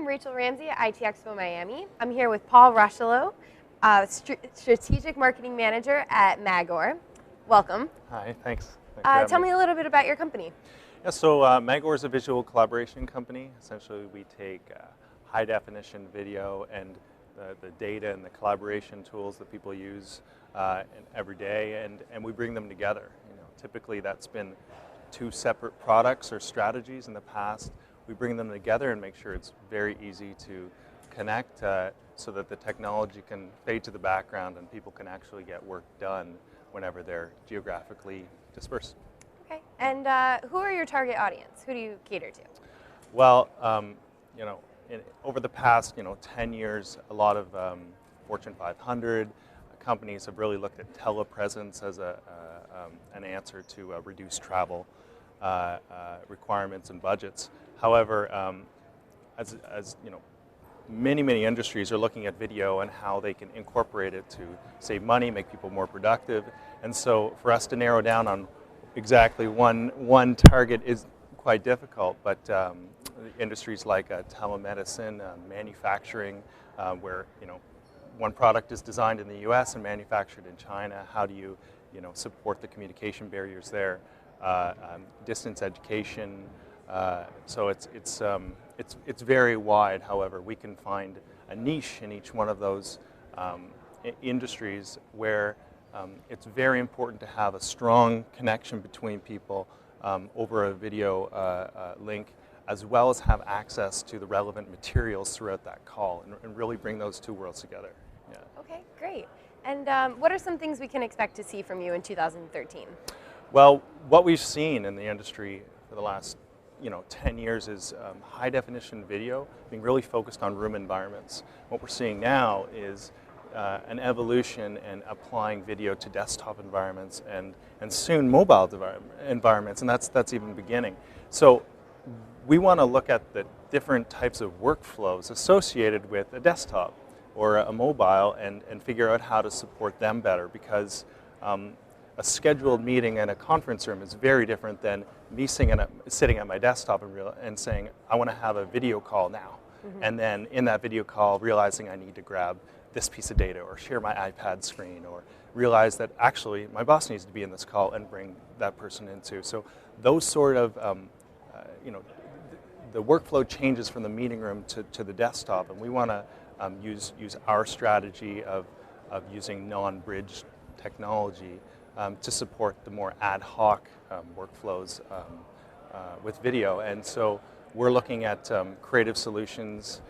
I'm Rachel Ramsey at ITEXPO Miami. I'm here with Paul Rusheleau, Strategic Marketing Manager at Magor. Welcome. Hi, thanks. Tell me a little bit about your company. Yeah, so Magor is a visual collaboration company. Essentially, we take high definition video and the data and the collaboration tools that people use every day, and we bring them together. Typically that's been two separate products or strategies in the past. We bring them together and make sure it's very easy to connect so that the technology can fade to the background and people can actually get work done whenever they're geographically dispersed. Okay, and who are your target audience? Who do you cater to? Well, over the past 10 years, a lot of Fortune 500 companies have really looked at telepresence as an answer to reduced travel requirements and budgets. However, as many industries are looking at video and how they can incorporate it to save money, make people more productive, and so for us to narrow down on exactly one target is quite difficult. But industries like telemedicine, manufacturing, where one product is designed in the U.S. and manufactured in China. How do you support the communication barriers there? Distance education. So it's very wide. However, we can find a niche in each one of those industries where it's very important to have a strong connection between people over a video link, as well as have access to the relevant materials throughout that call, and really bring those two worlds together. Yeah. Okay, great. And what are some things we can expect to see from you in 2013? Well, what we've seen in the industry for the last 10 years is high definition video being really focused on room environments. What we're seeing now is an evolution in applying video to desktop environments and soon mobile environments, and that's even beginning. So we want to look at the different types of workflows associated with a desktop or a mobile and figure out how to support them better, because a scheduled meeting in a conference room is very different than me sitting at my desktop and saying, I want to have a video call now. Mm-hmm. And then in that video call, realizing I need to grab this piece of data or share my iPad screen, or realize that actually my boss needs to be in this call and bring that person into. So those sort of, the workflow changes from the meeting room to the desktop, and we want to use our strategy of using non-bridge technology to support the more ad hoc workflows with video. And so we're looking at creative solutions,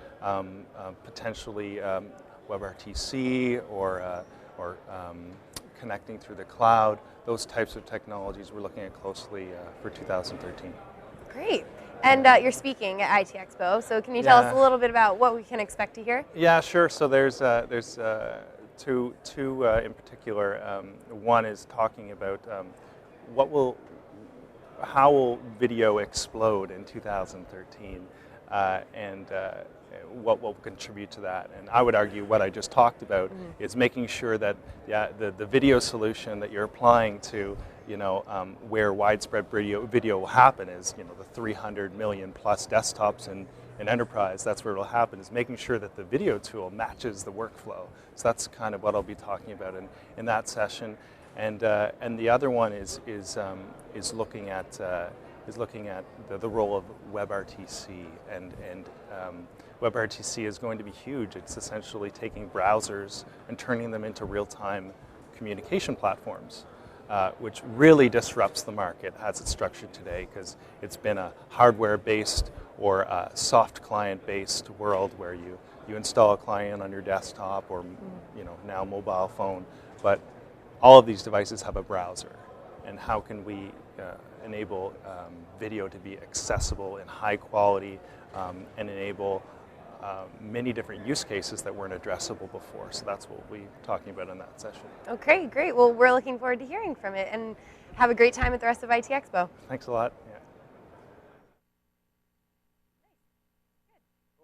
potentially WebRTC or connecting through the cloud. Those types of technologies we're looking at closely for 2013. Great. And you're speaking at ITEXPO, so can you tell us a little bit about what we can expect to hear? Yeah, sure. So there's two in particular. One is talking about how will video explode in 2013, and what will contribute to that. And I would argue what I just talked about is making sure that the video solution that you're applying to where widespread video will happen is the 300 million plus desktops in enterprise. That's where it'll happen, is making sure that the video tool matches the workflow. So that's kind of what I'll be talking about in that session. And the other one is looking at the role of WebRTC, and WebRTC is going to be huge. It's essentially taking browsers and turning them into real-time communication platforms, which really disrupts the market as it's structured today, because it's been a hardware-based or a soft client-based world where you install a client on your desktop or now mobile phone, but all of these devices have a browser. And how can we enable video to be accessible in high quality and enable many different use cases that weren't addressable before? So that's what we'll be talking about in that session. Okay, great. Well, we're looking forward to hearing from it, and have a great time at the rest of ITEXPO. Thanks a lot.